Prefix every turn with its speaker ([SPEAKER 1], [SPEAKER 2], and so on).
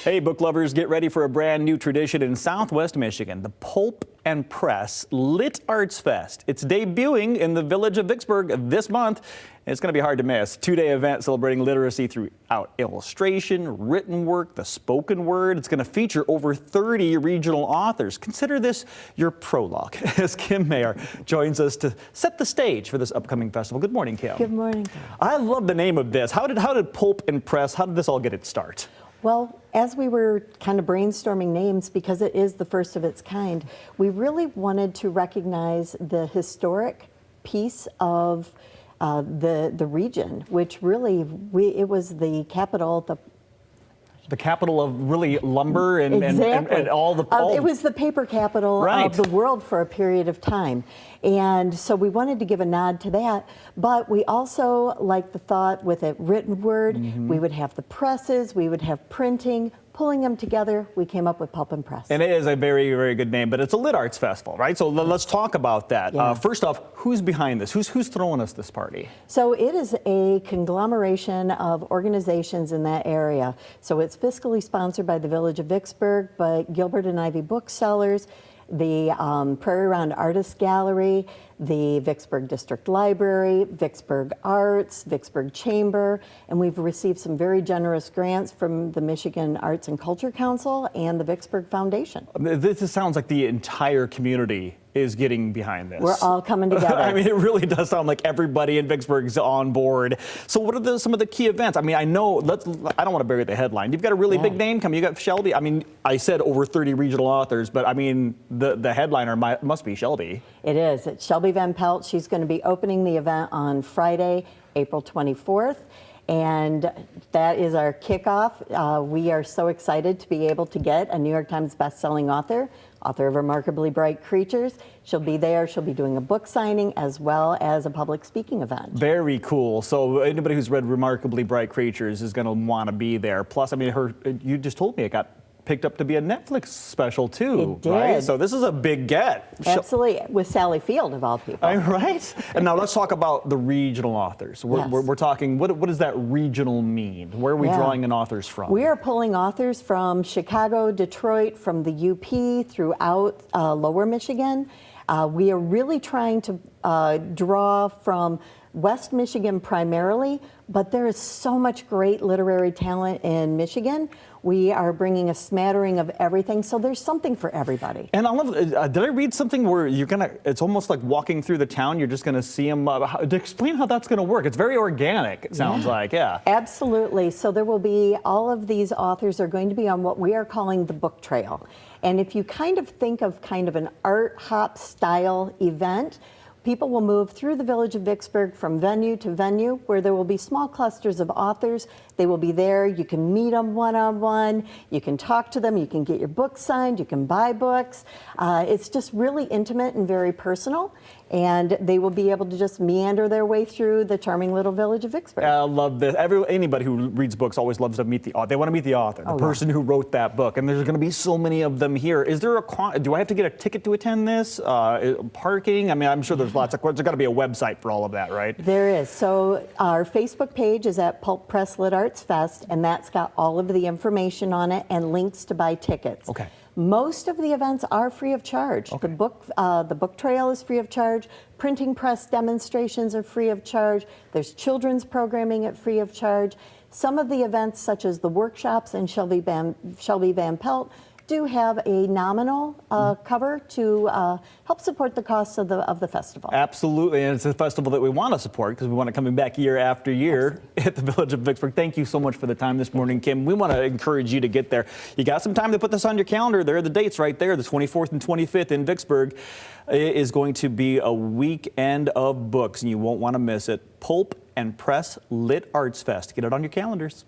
[SPEAKER 1] Hey, book lovers, get ready for a brand new tradition in Southwest Michigan, the Pulp and Press Lit Arts Fest. It's debuting in the village of Vicksburg this month. It's going to be hard to miss. Two-day event celebrating literacy throughout illustration, written work, the spoken word. It's going to feature over 30 regional authors. Consider this your prologue as Kim Mayer joins us to set the stage for this upcoming festival. Good morning, Kim.
[SPEAKER 2] Good morning.
[SPEAKER 1] I love the name of this. How did Pulp and Press, how did this all get its start?
[SPEAKER 2] Well, as we were kind of brainstorming names, because it is the first of its kind, we really wanted to recognize the historic piece of the region, which really, it was the capital,
[SPEAKER 1] The capital of really lumber and,
[SPEAKER 2] exactly.
[SPEAKER 1] and all the...
[SPEAKER 2] It was the paper capital
[SPEAKER 1] right.
[SPEAKER 2] of the world for a period of time. And so we wanted to give a nod to that, but we also like the thought with a written word, we would have the presses, we would have printing, pulling them together, we came up with Pulp and Press.
[SPEAKER 1] And it is a very, very good name, but it's a lit arts festival, right? So let's talk about that.
[SPEAKER 2] Yeah.
[SPEAKER 1] First off, who's behind this? Who's throwing us this party?
[SPEAKER 2] So it is a conglomeration of organizations in that area. So it's fiscally sponsored by the Village of Vicksburg, but Gilbert and Ivy Booksellers, the Prairie Round Artists Gallery, the Vicksburg District Library, Vicksburg Arts, Vicksburg Chamber, and we've received some very generous grants from the Michigan Arts and Culture Council and the Vicksburg Foundation.
[SPEAKER 1] This sounds like the entire community is getting behind this.
[SPEAKER 2] We're all coming together.
[SPEAKER 1] I mean, it really does sound like everybody in Vicksburg is on board. So what are some of the key events? I mean, I know, I don't want to bury the headline. You've got a really big name coming. You got Shelby. I mean, I said over 30 regional authors, but I mean, the headliner must be Shelby.
[SPEAKER 2] It is. It's Shelby Van Pelt. She's going to be opening the event on Friday, April 24th. And that is our kickoff. We are so excited to be able to get a New York Times bestselling author of Remarkably Bright Creatures. She'll be there. She'll be doing a book signing as well as a public speaking event.
[SPEAKER 1] Very cool. So anybody who's read Remarkably Bright Creatures is going to want to be there. Plus, I mean, you just told me it got picked up to be a Netflix special too,
[SPEAKER 2] it did.
[SPEAKER 1] Right? So this is a big get.
[SPEAKER 2] Absolutely, with Sally Field of all people.
[SPEAKER 1] Right? And now let's talk about the regional authors. We're talking, what does that regional mean? Where are we drawing in authors from?
[SPEAKER 2] We are pulling authors from Chicago, Detroit, from the UP, throughout Lower Michigan. We are really trying to draw from West Michigan primarily, but there is so much great literary talent in Michigan. We are bringing a smattering of everything, so there's something for everybody.
[SPEAKER 1] And I love, did I read something where it's almost like walking through the town, you're just gonna see them, explain how that's gonna work. It's very organic, it sounds like, yeah.
[SPEAKER 2] Absolutely, so there will be, all of these authors are going to be on what we are calling the book trail. And if you kind of think of kind of an art hop style event, people will move through the village of Vicksburg from venue to venue where there will be small clusters of authors. They will be there. You can meet them one-on-one. You can talk to them. You can get your book signed. You can buy books. It's just really intimate and very personal. And they will be able to just meander their way through the charming little village of Vicksburg.
[SPEAKER 1] I love this. Anybody who reads books always loves to meet the author. They want to meet the author, the person who wrote that book. And there's going to be so many of them here. Is there do I have to get a ticket to attend this? Parking? I mean, I'm sure there's lots of questions. There's got to be a website for all of that, right?
[SPEAKER 2] There is. So our Facebook page is at Pulp Press Lit Arts Fest, and that's got all of the information on it and links to buy tickets.
[SPEAKER 1] Okay.
[SPEAKER 2] Most of the events are free of charge.
[SPEAKER 1] Okay.
[SPEAKER 2] The book trail is free of charge. Printing press demonstrations are free of charge. There's children's programming at free of charge. Some of the events, such as the workshops and Shelby Van Pelt, do have a nominal cover to help support the costs of the festival.
[SPEAKER 1] Absolutely, and it's a festival that we want to support because we want it coming back year after year at the Village of Vicksburg. Thank you so much for the time this morning, Kim. We want to encourage you to get there. You got some time to put this on your calendar. There are the dates right there. The 24th and 25th in Vicksburg is going to be a weekend of books, and you won't want to miss it. Pulp and Press Lit Arts Fest. Get it on your calendars.